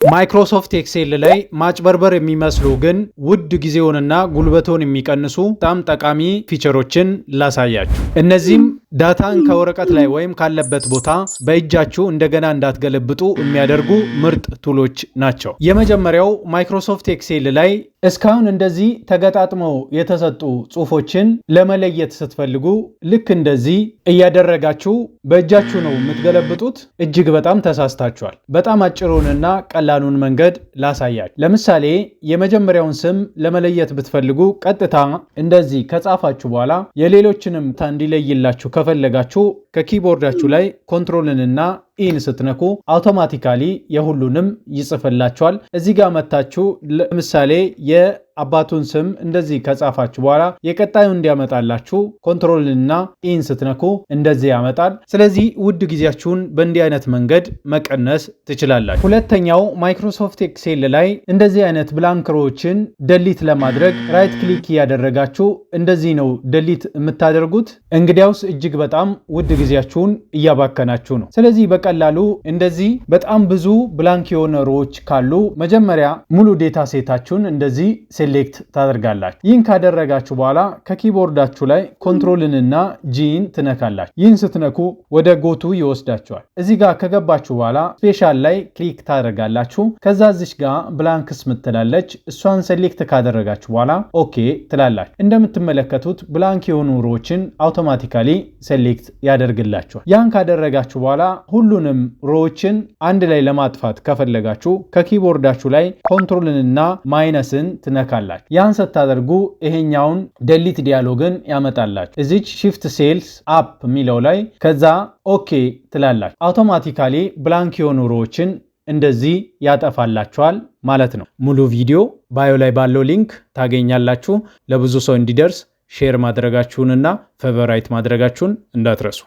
ማይክሮሶፍት ኤክሴል ላይ ማጭበርበር የሚመስሉ ግን ውድ ጊዜውንና ጉልበቶን የሚቀንሱ በጣም ጠቃሚ ፊቸሮችን ላሳያችሁ። እነዚህም ዳታን ከወረቀት ላይ ወይም ካለበት ቦታ በእጃችሁ እንደገና እንዳትገለብጡ የሚያደርጉ ምርጥ ቱሎች ናቸው። የመጀመሪያው ማይክሮሶፍት ኤክሴል ላይ እስካሁን እንደዚህ ተገጣጥመው የተሰጡ ጽሁፎችን ለመለየት ስትፈልጉ ልክ እንደዚህ እያደረጋችሁ በእጃችሁ ነው የምትገለብጡት። እጅግ በጣም ተሳስታችኋል። በጣም አጭሩንና ቀላሉን መንገድ ላሳያችሁ። ለምሳሌ የመጀመሪያውን ስም ለመለየት ብትፈልጉ ቀጥታ እንደዚህ ከጻፋችሁ በኋላ የሌሎችንም እንዲለይላችሁ ከፈለጋችሁ ከኪቦርዳችሁ ላይ ኮንትሮልንና ኢን ስትነኩ አውቶማቲካሊ የሁሉንም ይጽፍላችኋል። እዚህ ጋር መታችሁ ለምሳሌ የአባቱን ስም እንደዚህ ከጻፋችሁ በኋላ የቀጣዩ እንዲያመጣላችሁ ኮንትሮልና ኢን ስትነኩ እንደዚህ ያመጣል። ስለዚህ ውድ ጊዜያችሁን በእንዲህ አይነት መንገድ መቀነስ ትችላላችሁ። ሁለተኛው ማይክሮሶፍት ኤክሴል ላይ እንደዚህ አይነት ብላንክሮችን ደሊት ለማድረግ ራይት ክሊክ እያደረጋችሁ እንደዚህ ነው ደሊት የምታደርጉት። እንግዲያውስ እጅግ በጣም ውድ ጊዜያችሁን እያባከናችሁ ነው። ስለዚህ በቀላሉ እንደዚህ በጣም ብዙ ብላንክ የሆነ ሮዎች ካሉ መጀመሪያ ሙሉ ዴታ ሴታችሁን እንደዚህ ሴሌክት ታደርጋላችሁ። ይህን ካደረጋችሁ በኋላ ከኪቦርዳችሁ ላይ ኮንትሮልንና ጂን ትነካላችሁ። ይህን ስትነኩ ወደ ጎቱ ይወስዳችኋል። እዚህ ጋር ከገባችሁ በኋላ ስፔሻል ላይ ክሊክ ታደርጋላችሁ። ከዛ እዚች ጋር ብላንክስ ምትላለች። እሷን ሴሌክት ካደረጋችሁ በኋላ ኦኬ ትላላችሁ። እንደምትመለከቱት ብላንክ የሆኑ ሮዎችን አውቶማቲካሊ ሴሌክት ያደርግላችኋል። ያን ካደረጋችሁ በኋላ ሁሉንም ሮዎችን አንድ ላይ ለማጥፋት ከፈለጋችሁ ከኪቦርዳችሁ ላይ ኮንትሮልንና ማይነስን ትነካላችሁ። ያን ስታደርጉ ይሄኛውን ደሊት ዲያሎግን ያመጣላችሁ። እዚች shift cells up የሚለው ላይ ከዛ ኦኬ ትላላችሁ። አውቶማቲካሊ ብላንክ የሆኑ ሮዎችን እንደዚህ ያጠፋላችኋል ማለት ነው። ሙሉ ቪዲዮ ባዮ ላይ ባለው ሊንክ ታገኛላችሁ። ለብዙ ሰው እንዲደርስ ሼር ማድረጋችሁንና ፌቨራይት ማድረጋችሁን እንዳትረሱ።